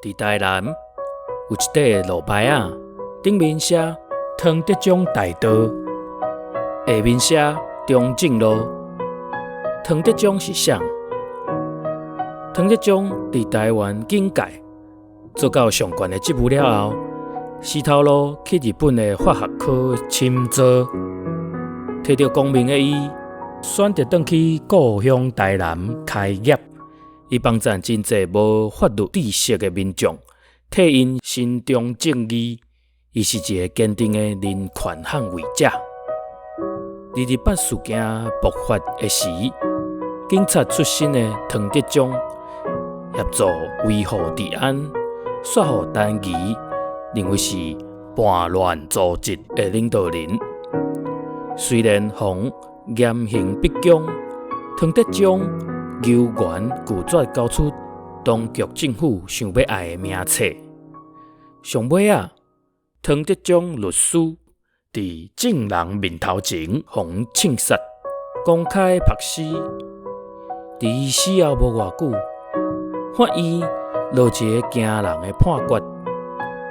伫台南有一块路牌仔，顶面写唐德宗大道，下面写中正路。唐德宗是谁？唐德宗伫台湾警界做到上悬的职务了后，死头路去日本的法学科深造，摕到功名的伊，选择返去故乡台南开业。伊帮助真侪无法律知识的民众，替因伸张正义。伊是一个坚定的人权捍卫者。228事件爆发的时，警察出身的唐德宗协助维护治安，说服陈仪认为是叛乱组织的领导人。虽然防严刑逼供，唐德宗由原拒绝交出当局政府想要爱的名册。上尾唐德宗律师伫证人面头前互枪杀，公开曝尸。伫伊死后无偌久，法院落一个惊人的判决：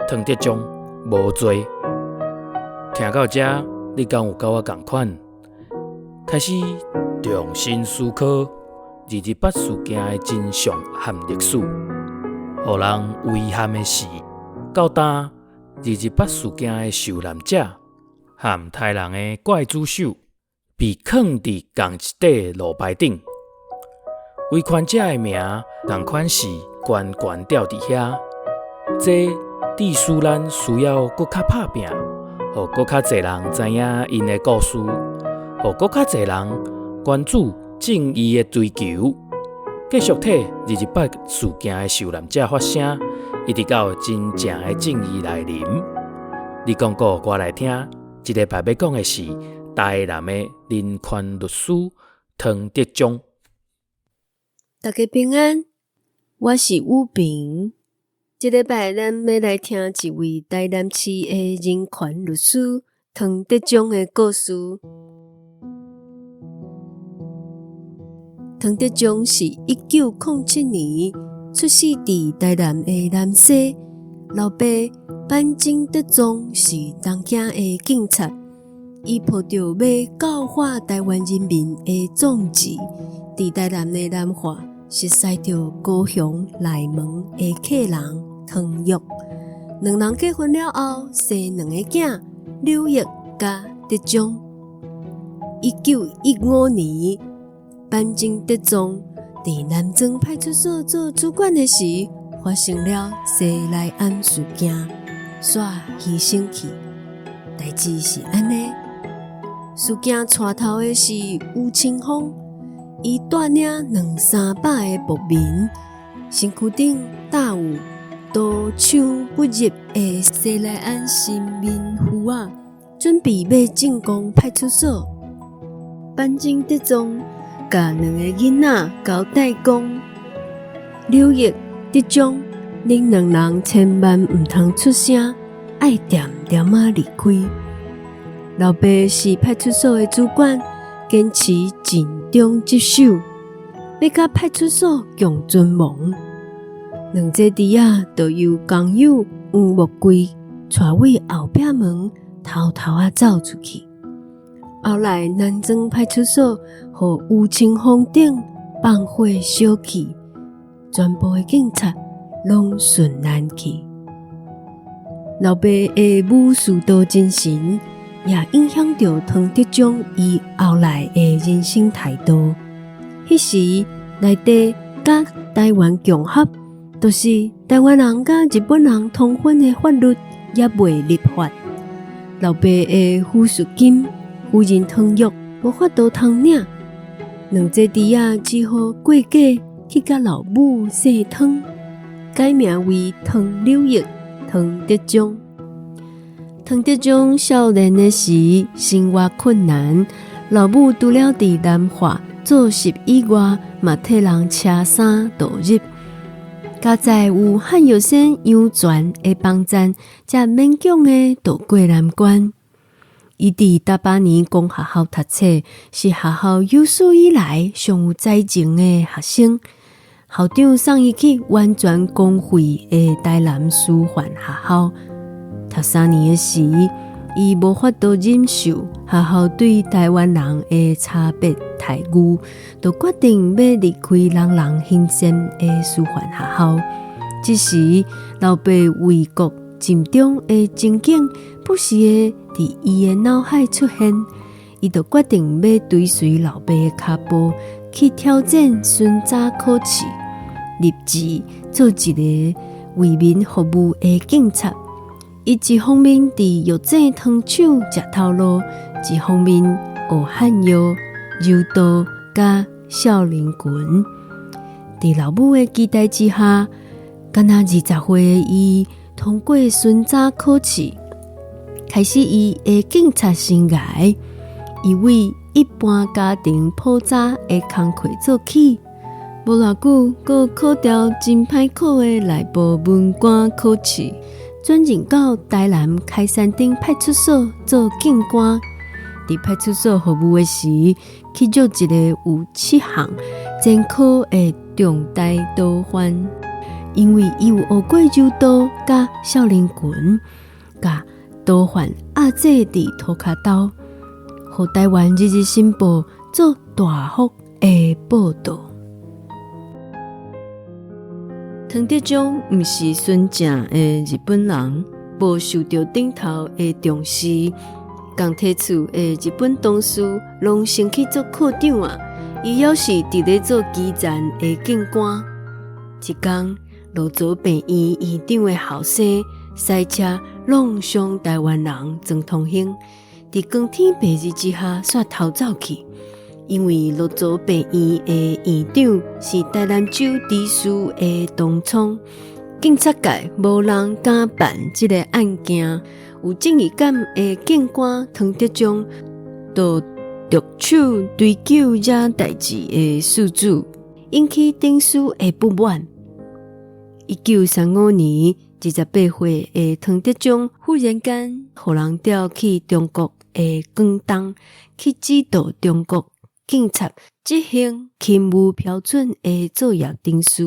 唐德宗无罪。听到这，你敢有甲我同款？开始重新思考228事件的真相和历史。予人遗憾的是，到今228事件的受难者和杀人的刽子手被藏伫同一块路牌顶，维权者的名同款是悬悬吊伫遐。这致使咱需要搁较拍拼，互搁较侪人知影因的故事，互搁较侪人关注正义的追求，继续替228事件的受难者发声，一直到真正的正义来临。你讲过，我来听。这个排要讲的是台南的人权律师唐德宗。大家平安，我是武平。这礼拜咱要来听一位台南市的人权律师唐德宗的故事。唐德宗是1907年出世伫台南的南西，老爸班金德宗是东京的警察，伊抱着要教化台湾人民的壮志，伫台南的南华熟悉着高雄、内门的客人唐玉，两人结婚了后，生两个囝，刘玉甲德宗。1915年，班金德宗伫南庄派出所做主管的时，发生了西来安事件，煞牺牲去。代志是安尼，事件带头的是吴清芳，伊带领200-300个暴民，身躯顶带有刀枪不入的西来安新民符啊，准备要进攻派出所。班金德宗甲两个囡仔交代讲，刘玉、德宗，恁两人千万唔通出声，爱点点啊离开。老爸是派出所的主管，坚持尽忠职守，要甲派出所共存亡。两姐弟就由工友黄木贵带位后壁门，偷偷走出去。后来南庄派出所和吴清芳等放火烧去，全部的警察拢顺难去。老爸的武士道精神也影响着唐德宗伊后来的人生态度。迄时内底甲台湾共合，就是台湾人甲日本人通婚的法律也未立法。老爸的抚恤金，夫人唐玉无法度通领，两姐弟只好过假去甲老母洗汤，改名为唐刘玉、唐德宗。唐德宗少年的时，生活困难，老母除了伫南华做事以外，嘛替人车衫度日。加在有汉有生养全的帮赞，才勉强的渡过难关。伊伫大巴年公学校读册，是学校有史以来上有才情的学生。校长送伊去完全公费的台南师范学校。读3年的时，伊无法度忍受学校对台湾人的差别待遇，就决定要离开人人兴盛的师范学校。这时，老爸为国尽忠的情景不时的伫伊的脑海出现，伊就决定要追随老爸的脚步，去挑战巡查考试，立志做一个为民服务的警察。伊一方面伫药井糖厂食头路，一方面学汉药、柔道甲少林拳。伫老母的期待之下，敢若20岁的伊通过巡查考试，开始伊的警察生涯。伊为一般家庭普查的工课做起，无偌久，佫考掉真歹考的内部文官考试。转任到台南开山顶派出所做警官，伫派出所服务的时，去做一个有7项监考的重大盗犯。因为伊有学过柔道甲少林拳，甲盗犯压制伫涂骹兜，互台湾日日新报做大幅的报道。唐德宗毋是纯正的日本人，无受到顶头的重视。港铁处的日本同事拢升去做科长啊，伊要是伫咧做基层的警官。一天，罗祖病院院长的后生赛车弄伤台湾人曾同兴，伫光天白日之下煞逃走去。因为罗祖病院的院长是台南州知事的东窗，警察界无人敢办这个案件。有正义感的警官唐德宗，就着手追究这代志的事主，引起顶事的不满。1935年28岁的唐德宗忽然间互人调去中国的广东，去指导中国警察执行勤务标准的作业定事。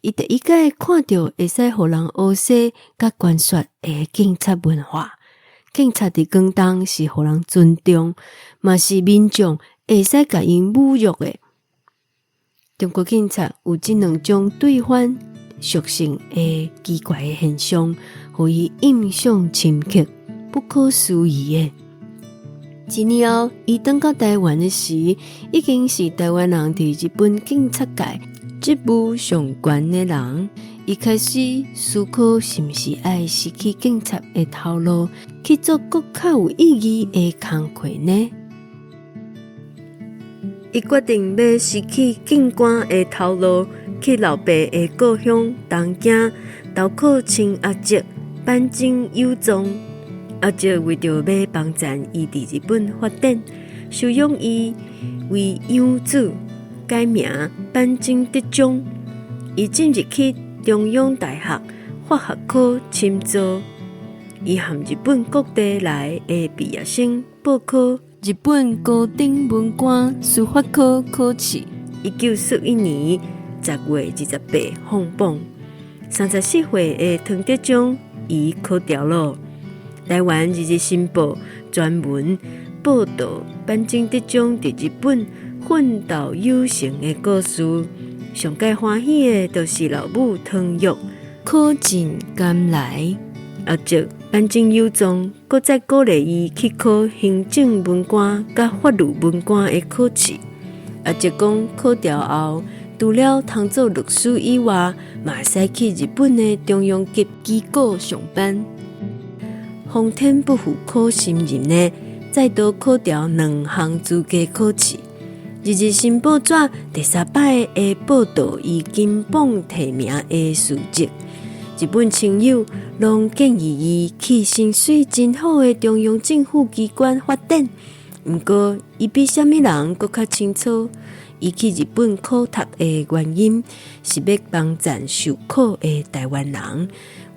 伊第一届看到会使互人学习甲观察的警察文化。警察伫广东是互人尊重，嘛是民众会使甲因侮辱的。中国警察有这2种对反属性的奇怪的现象，互伊印象深刻、不可思议的。1年后，伊返到台湾的时，已经是台湾人伫日本警察界职务上悬的人。伊开始思考，是毋是爱失去警察的头路，去做更较有意义的工课呢？伊决定要失去警官的头路，去老爸的故乡东京投靠亲阿叔坂井有藏。阿叔为着要帮赞伊伫日本发展，收养伊为养子，改名坂井德宗。伊进入去中央大学法学科深造。伊和日本各地来的毕业生报考日本高等文官司法科考试。1941年10月28放榜，34岁的唐德宗伊考掉了。台湾日日新报专门报道坂井德宗伫日本奋斗有成的故事。上界欢喜的，就是老母唐玉考进甘来，阿叔坂井有藏，搁再鼓励伊去考行政文官甲法律文官的考试。阿叔讲，考掉后，除了通做律师以外，嘛使去日本的中央级机构上班。皇天不负苦心人呢，再度考掉2项资格考试。日日新报纸第3摆的报道伊金榜题名的事迹，日本亲友拢建议伊去薪水真好的中央政府机关发展。不过，伊比什么人更较清楚，伊去日本考读的原因是要帮赞受苦的台湾人，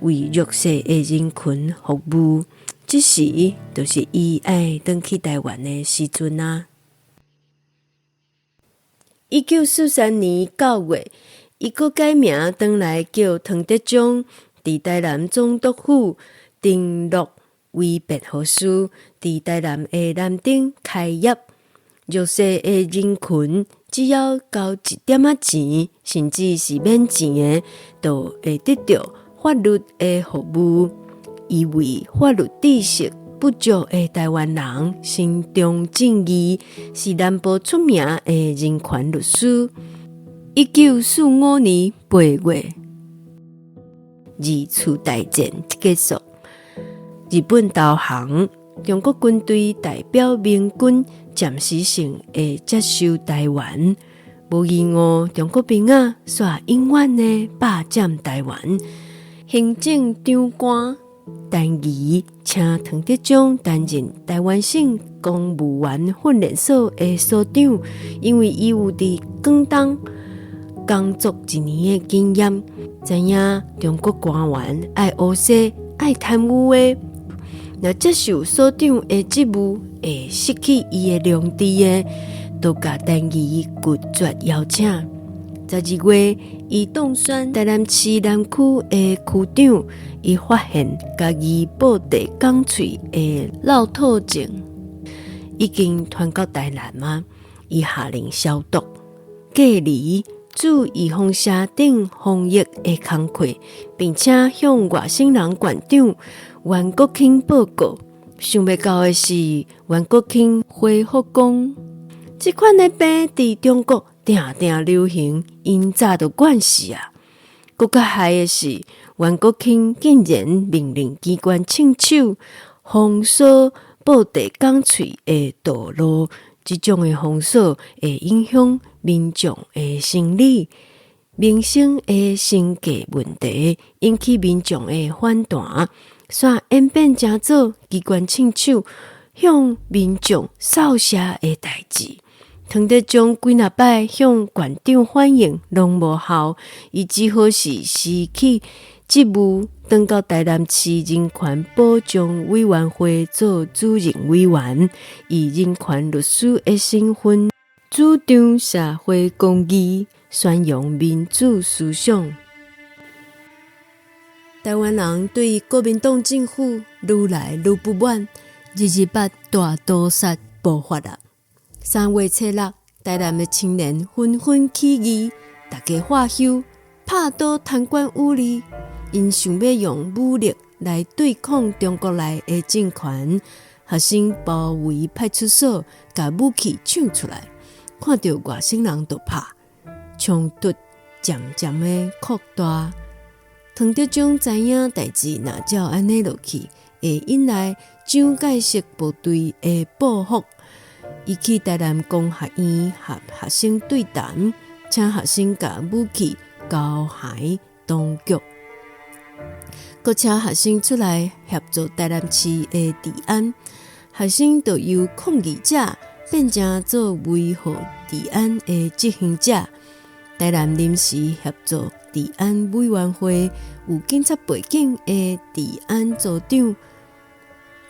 为弱势的人群服务。这时，就是伊爱返去台湾的时阵啊。1943年9月，伊阁改名转来叫唐德宗，伫台南总督府登录为辩护士，伫台南的南丁开业。弱势的人群只要交一点仔钱，甚至是免钱的，就会得到法律的服务。伊为法律知识不足的台湾人伸张正义，是南部出名的人权律师。1945年8月，二次大战结束，日本投降，中国军队代表民军暂时性的接收台湾。无意外，中国兵仔煞永远的霸占台湾。行政长官陈仪请唐德宗担任台湾省公务员训练所的所长，因为伊有伫广东工作1年的经验，知影中国官员爱乌西、爱贪污的，若接受所长的职务，会失去伊的良知的，都甲陈仪拒绝邀请。12月，伊当选台南市南区的区长，伊发现家己布地港喙的落土症已经传到台南嘛，伊下令消毒、隔离、注意放射等防疫的工作，并且向外省人馆长袁国庆报告。想不到的是，袁国庆回复讲，这款的病伫中国定定流行，因早就惯势啊。更加害的是，袁国庆竟然命令机关清手封锁布地港喙的道路，这种的封锁会影响民众的生理、民生的生计问题，引起民众的反弹，煞演变成做机关清手向民众扫射的代志。唐德宗几若摆向馆长反映拢无效，伊只好是失去职务，转到台南市人权保障委员会做主任委员，以人权律师的身份主张社会公义，宣扬民主思想。台湾人对国民党政府愈来愈不满，日八大屠杀爆发了。3月7日，台南的青年纷纷起义，大家化休，拍倒贪官污吏，因想要用武力来对抗中国内的政权。学生包围派出所，把武器抢出来，看到外省人就拍，冲突渐渐的扩大。唐德宗知影代志若照安尼落去，会引来蒋介石部队的报复。伊去台南工学院和学生对谈，请学生把武器交还当局，佮请学生出来协助台南市的治安。学生就由抗议者变成做维护治安的执行者。台南临时协助治安委员会有警察背景的治安组长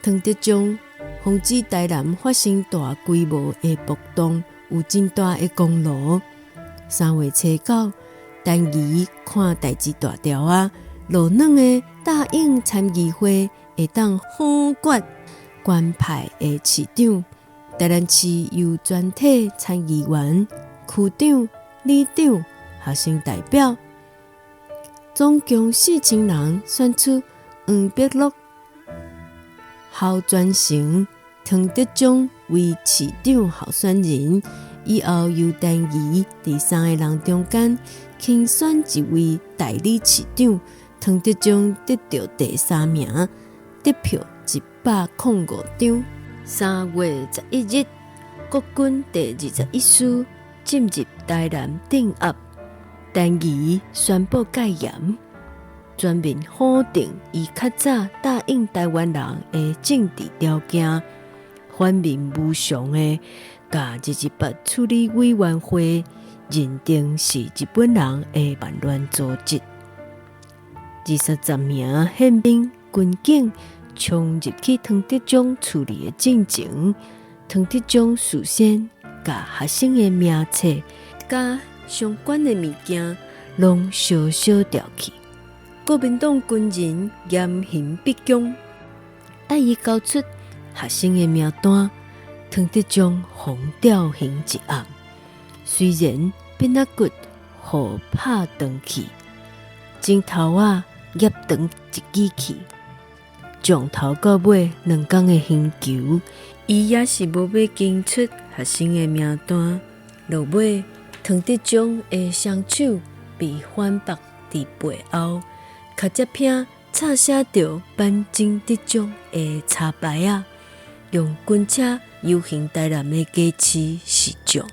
唐德宗防止台南发生大规模的暴动，有真大的功劳。3月7日，陈仪看代志大条啊，落软的答应参议会会当否决官派的市长。台南市由全体参议员、区长、里长、学生代表，总共4000人选出黄碧乐、侯全成、唐德宗为市长候选人，以后由陈仪伫3个人中间竞选一位代理市长。唐德宗得到第3名，得票105张。3月11日，国军第21师进入台南镇压，陈仪宣布戒严，全面否定伊较早答应台湾人的政治条件，反面无常的甲28处理委员会认定是日本人的叛乱组织。20名宪兵、军警冲入去唐德宗处理的进程，唐德宗事先甲学生的名册、甲相关的物件拢小小调去。国民党军人严刑逼供，要伊交出学生的名单，汤德宗封吊刑一案。虽然鞭仔骨互拍断去，镜头捏断一支去，从头到尾2天的刑求，伊也是无要供出学生的名单。落尾，汤德宗的双手被反绑伫背后，卡接片插写着班正德宗的插牌用军车游行台南的街市示众。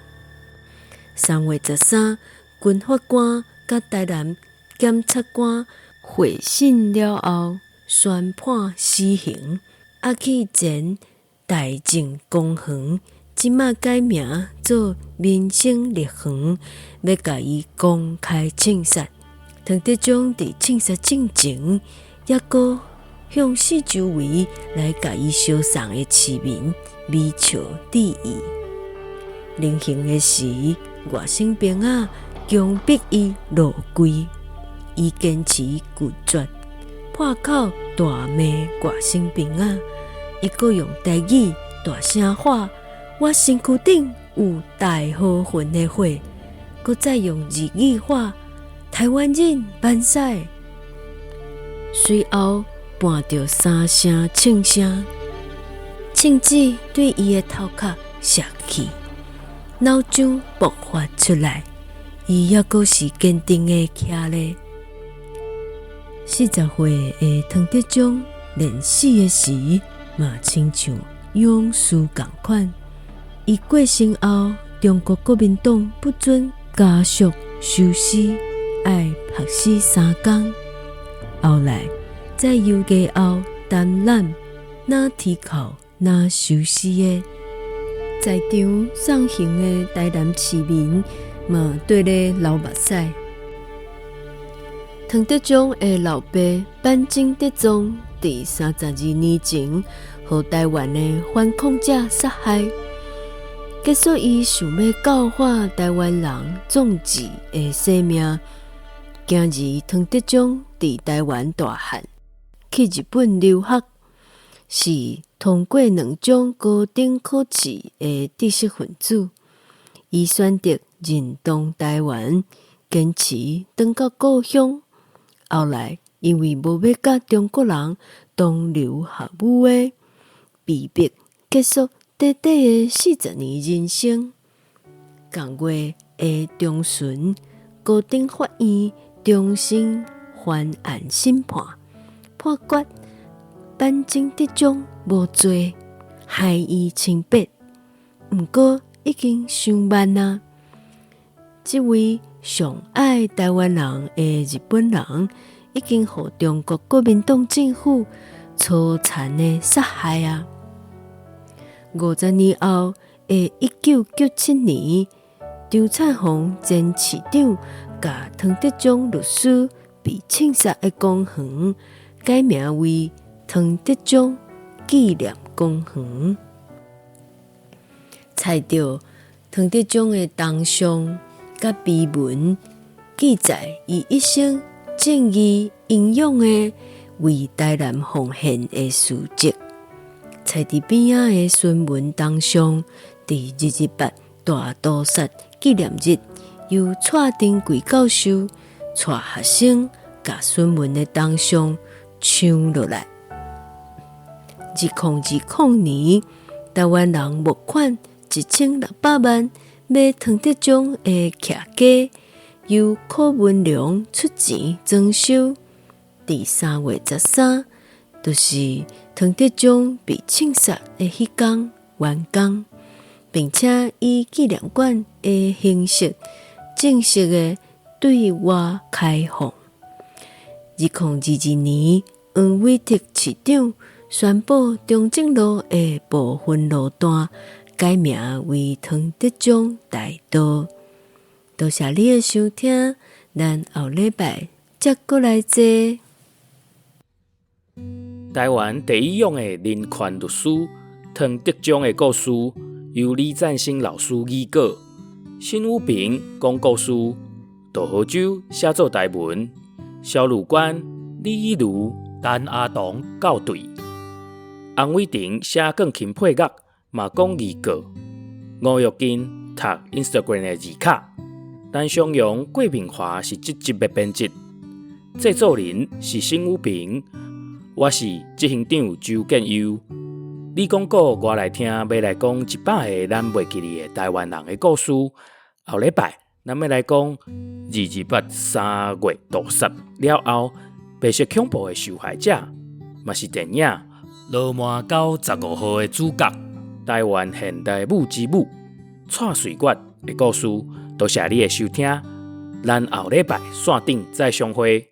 3月13日，军法官甲台南检察官会审了后，宣判死刑。去前大正公园，即马改名做民生乐园，要甲伊公开庆杀。汤德宗伫庆杀进前，也阁向四周围来甲伊相送的市民微笑致意。临刑的时，外省兵强逼伊落跪，伊坚持拒绝，破口大骂外省兵伊阁用台语大声喊：“我身躯顶有大好运的火！”阁再用日语喊：“台湾人万岁！”随后伴着3声庆声，庆子对伊的头壳射去，脑浆爆发出来，伊还阁是坚定的徛咧。40岁的汤德宗临死的时，嘛亲像勇士同款。伊过身后，中国国民党不准家属收尸，爱曝尸3天。后来在游街后展览，哪提口哪收尸的，在场送行的台南市民嘛对咧流目屎。汤德宗的老爸班正德宗伫32年前，被台湾的反抗者杀害。结束伊想要教化台湾人壮志的生命。今日汤德宗伫台湾大汉，去日本留学，是通过2种高等考试的知识分子。伊选择认同台湾，坚持返到故乡。后来因为无要甲中国人同流合污的，被迫结束短短的40年人生。同月的中旬，高等法院重新翻案审判，判决班正德宗无罪，害伊清白。毋过已经伤晚啊！这位上爱台湾人的日本人，已经被中国国民党政府粗残的杀害啊！50年后的1997年，张灿宏前市长甲汤德宗律师被庆杀的公园改名为汤德宗纪念公园，采着汤德宗的铜像甲碑文，记载伊一生正义英勇的为台南奉献的事迹。采伫边仔的孙文铜像，伫228大屠杀纪念日，由蔡丁贵教授带学生甲孙文的铜像抢落来。2020年，台湾人募款1600万买汤德宗的徛家，由柯文良出钱装修。第3月13日，就是汤德宗被庆杀的迄天完工，并且以纪念馆的形式正式的对外开放。2022年，黄伟哲市长宣布中正路的部分路段改名为汤德宗大道。多谢你的收听，咱后礼拜再过来坐。台湾第一勇的人权律师汤德宗的故事，由李赞兴老师拟稿，辛武平讲故事，杜河洲写作台文，萧鲁关、李如、陈阿童校对，洪伟霆写钢琴配乐，嘛讲字稿。吴玉金读 Instagram 的字卡，陈湘阳、郭明华是这集的编辑，制作人是沈武平，我是执行长周建优。你讲过我来听，要来讲100个咱袂记哩的台湾人的故事。后礼拜咱要来讲2028 3月屠杀了后，白色恐怖的受害者，嘛是电影《罗马狗15号》的主角。台湾现代母之母蔡水月的故事，多谢你的收听，咱后礼拜线顶再相会。